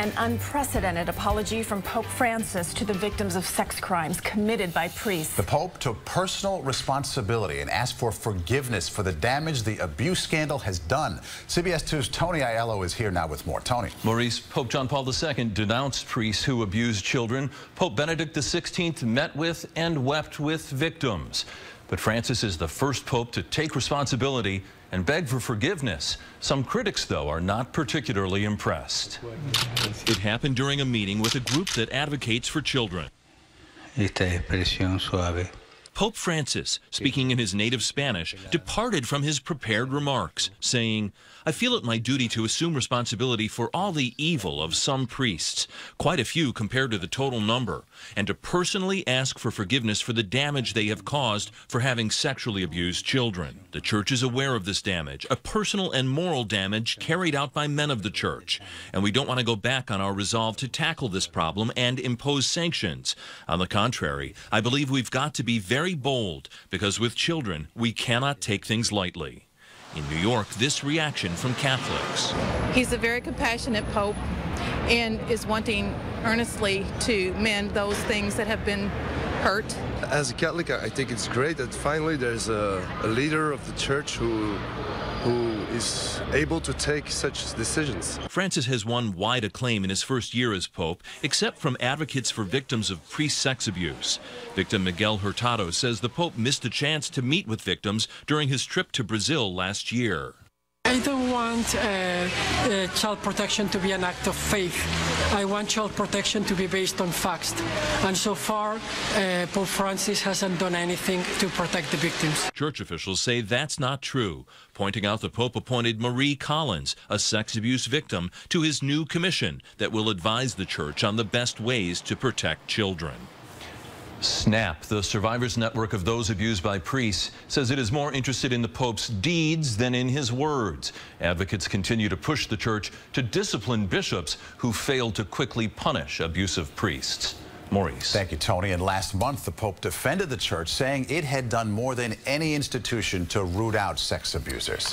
An unprecedented apology from Pope Francis to the victims of sex crimes committed by priests. The Pope took personal responsibility and asked for forgiveness for the damage the abuse scandal has done. CBS 2's Tony Aiello is here now with more. Tony. Maurice, Pope John Paul II denounced priests who abused children. Pope Benedict XVI met with and wept with victims. But Francis is the first pope to take responsibility and beg for forgiveness. Some critics, though, are not particularly impressed. It happened during a meeting with a group that advocates for children. Pope Francis, speaking in his native Spanish, departed from his prepared remarks, saying, "I feel it my duty to assume responsibility for all the evil of some priests, quite a few compared to the total number, and to personally ask for forgiveness for the damage they have caused for having sexually abused children. The Church is aware of this damage, a personal and moral damage carried out by men of the Church, and we don't want to go back on our resolve to tackle this problem and impose sanctions. On the contrary, I believe we've got to be very bold, because with children, we cannot take things lightly." In New York, this reaction from Catholics. He's a very compassionate pope and is wanting earnestly to mend those things that have been hurt. As a Catholic, I think it's great that finally there's a leader of the church who is able to take such decisions. Francis has won wide acclaim in his first year as Pope, except from advocates for victims of priest sex abuse. Victim Miguel Hurtado says the Pope missed a chance to meet with victims during his trip to Brazil last year. I don't want child protection to be an act of faith. I want child protection to be based on facts. And so far, Pope Francis hasn't done anything to protect the victims. Church officials say that's not true, pointing out the Pope appointed Marie Collins, a sex abuse victim, to his new commission that will advise the Church on the best ways to protect children. SNAP, the survivors network of those abused by priests, says it is more interested in the Pope's deeds than in his words. Advocates continue to push the Church to discipline bishops who failed to quickly punish abusive priests. Maurice. Thank you, Tony. And last month, the Pope defended the Church, saying it had done more than any institution to root out sex abusers.